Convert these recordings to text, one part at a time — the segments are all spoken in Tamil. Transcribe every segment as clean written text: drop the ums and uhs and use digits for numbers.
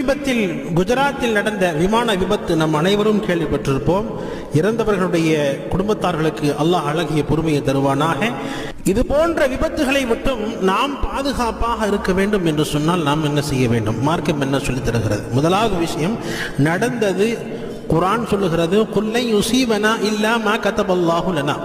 சமீபத்தில் குஜராத்தில் நடந்த விமான விபத்து நம் அனைவரும் கேள்விப்பட்டிருப்போம். இறந்தவர்களுடைய குடும்பத்தார்களுக்கு அல்லாஹ் அழகிய பொறுமையை தருவானாக. இது போன்ற விபத்துகளை விட்டும் நாம் பாதுகாப்பாக இருக்க வேண்டும் என்று சொன்னால் நாம் என்ன செய்ய வேண்டும்? மார்க்கம் என்ன சொல்லித் தருகிறது? முதலாவது விஷயம், நடந்தது குர்ஆன் சொல்லுகிறது, குல்லை யுஸீபனா இல்லா மா கதபல்லாஹு லனா.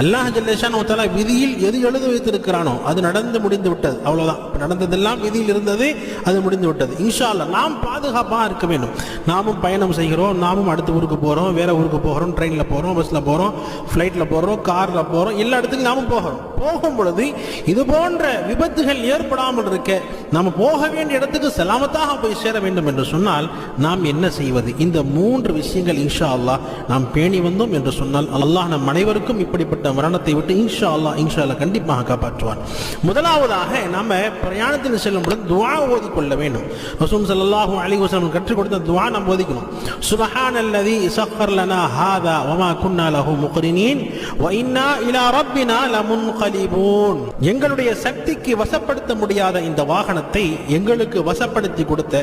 அல்லாஹ் ஜல்ல ஷானஹு தஆலா விதியில் எது எழுதி வைத்திருக்கிறானோ அது நடந்து முடிந்து விட்டது. அவ்வளவுதான். நடந்ததெல்லாம் விதியில் இருந்தது, அது முடிந்து விட்டது. இன்ஷா அல்லாஹ் நாம் பாதுகாப்பாக இருக்க வேண்டும். நாமும் பயணம் செய்கிறோம், நாமும் அடுத்த ஊருக்கு போகிறோம், வேற ஊருக்கு போகிறோம், ட்ரெயினில் போகிறோம், பஸ்ஸில் போகிறோம், ஃப்ளைட்டில் போகிறோம், காரில் போகிறோம், எல்லா இடத்துக்கும் நாமும் போகிறோம். போகும் பொழுது இது போன்ற விபத்துகள் ஏற்படாமல் இருக்க நாம் போக வேண்டிய இடத்துக்கு சலாமத்தாக போய் சேர வேண்டும் என்று சொன்னால் நாம் என்ன செய்வது? இந்த மூன்று விஷயங்கள் இன்ஷா அல்லாஹ் நாம் பேணி வந்தோம் என்று சொன்னால் அல்லாஹ் நம் அனைவருக்கும் இப்படிப்பட்ட மரணத்தை விட்டு இன்ஷா அல்லாஹ் கண்டிப்பாக காப்பாற்றுவான். முதலாவதாக நாம பிரயாணத்தில் செல்லும் பொழுது துஆ ஓதிக்கொள்ள வேண்டும். ரசூல் ஸல்லல்லாஹு அலைஹி வஸல்லம் கற்றுக் கொடுத்த துஆ நாம் ஓதிக்கணும். சுப்ஹானல்லதி ஸக்கர் லனா ஹாதா வமா குன்னா லஹு முக்ரினீன் வ இன்னா இலா ரப்பினா லமுன்கலிபூன். எங்களுடைய சக்திக்கு வசப்படுத்த முடியாத இந்த வாகனத்தை எங்களுக்கு வசப்படுத்தி கொடுத்த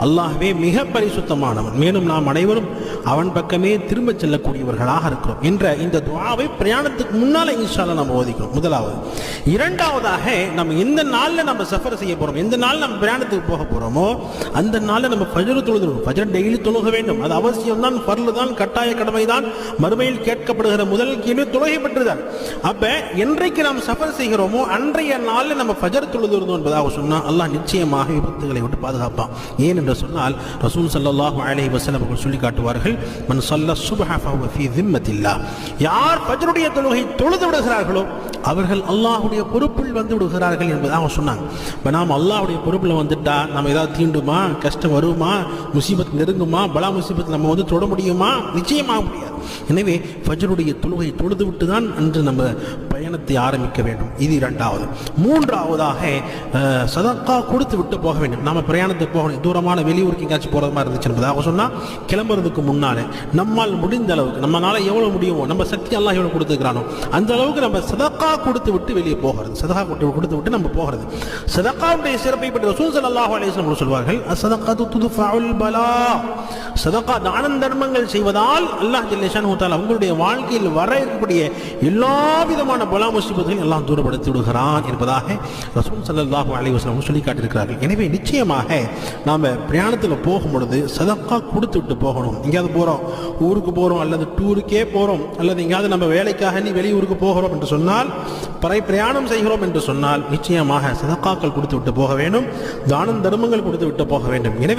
அல்லாஹ்வே மிக பரிசுத்தமானவன், மேலும் நாம் அனைவரும் அவன் பக்கமே திரும்ப செல்லக்கூடியவர்களாக இருக்கிறோம் என்ற இந்த துஆவை பிரயாணத்துக்கு முன்னால இன்ஷா அல்லாஹ் நம்ம ஓதிக்கணும். முதலாவது. இரண்டாவதாக, நம்ம எந்த நாள்ல நம்ம சஃபர் செய்ய போறோம், எந்த நாள் நம்ம பிரயாணத்துக்கு போக போறோமோ அந்த நாள்ல நம்ம ஃபஜ்ர் தொழுகிறோம். ஃபஜ்ர் டெய்லி தொழுக வேண்டும். அது அவசியம் தான், ஃபர்லு தான், கட்டாய கடமை தான். மறுமையில் கேட்கப்படுகிற முதல் கேள்வி தொழுகை பற்றிதான். அப்ப என்றைக்கு நாம் சஃபர் செய்கிறோமோ அன்றைய நாள்ல நம்ம ஃபஜ்ர் தொழுகிறோம் என்பதாக சொன்னால் அல்லாஹ் நிச்சயமாக விபத்துகளை விட்டு பாதுகாப்பான். ஏன் என்று சொன்னால் ரசூல் ஸல்லல்லாஹு அலைஹி வஸல்லம் அவர்கள் சொல்லி காட்டுவார்கள், மன் ஸல்ல ஸுப்ஹ ஃபஹுவ ஃபீ திம்மத்தில்லாஹ். யார் ஃபஜ்ருடைய தொழுகை தொழுது விடுகிறார்களோ அவர்கள் அல்லாஹ்வுடைய பொறுப்பில் வந்து விடுகிறார்கள் என்பதாக சொன்னாங்க. இப்போ நாம் அல்லாஹ்வுடைய பொறுப்பில் வந்துட்டா நம்ம ஏதாவது தீண்டுமா, கஷ்டம் வருமா, முசீபத் நெருங்குமா, பலா முசீபத் நம்ம வந்து தொட முடியுமா? நிச்சயமாக முடியாது. எனவே ஃபஜ்ருடைய தொழுகை தொழுது விட்டு தான் அன்று நம்ம பயணத்தை ஆரம்பிக்க வேண்டும். இது இரண்டாவது. மூன்றாவதாக சதக்கா கொடுத்து விட்டு போக வேண்டும். நம்ம பிரயாணத்துக்கு போகணும், தூரமான வெளியூருக்கு எங்கேயாச்சும் போகிற மாதிரி இருந்துச்சு என்பதாக சொன்னால் கிளம்புறதுக்கு முன்னாலே நம்மால் முடிந்த அளவுக்கு, நம்மளால எவ்வளோ முடியுமோ, நம்ம சக்தி அல்லாஹ் எவ்வளோ கொடுத்துக்கிறானோ அந்த அளவுக்கு நம்ம சதக்கா கொடுத்து விட்டு வெளியே போகிறது. சதக்கா கொடுத்து விட்டு நம்ம போகிறது. சதக்காவுடைய சிறப்பை பற்றி ரசூல் ஸல்லல்லாஹு அலைஹி வஸல்லம் சொல்வார்கள், அஸ்ஸதகாத்து துத்ஃபஉல் பலா. சதக்கா தான தர்மங்கள் செய்வதால் அல்லாஹ் ஜல்ல ஷானஹு தஆலா உங்களுடைய வாழ்க்கையில் வர இருக்கக்கூடிய எல்லா விதமான பலா முசீபத்துகளையும் எல்லாம் தூரப்படுத்தி விடுகிறான் என்பதாக ரசூல் ஸல்லல்லாஹு அலைஹி வஸல்லம் சொல்லி காட்டியிருக்கிறார்கள். எனவே நிச்சயமாக நாம் பிரயாணத்தில் போகும் பொழுது சதக்கா கொடுத்து விட்டு போகணும். எங்கேயாவது போகிறோம், ஊருக்கு போகிறோம், அல்லது டூருக்கே போகிறோம், அல்லது எங்கேயாவது நம்ம வேலைக்காக வெளியூருக்கு போகிறோம் என்று சொன்னால், பிரயாணம் செய்கிறோம் என்று சொன்னால் நிச்சயமாக சதக்காக்கள் கொடுத்து விட்டு போக வேண்டும், தான தர்மங்கள் கொடுத்து விட்டு போக வேண்டும். எனவே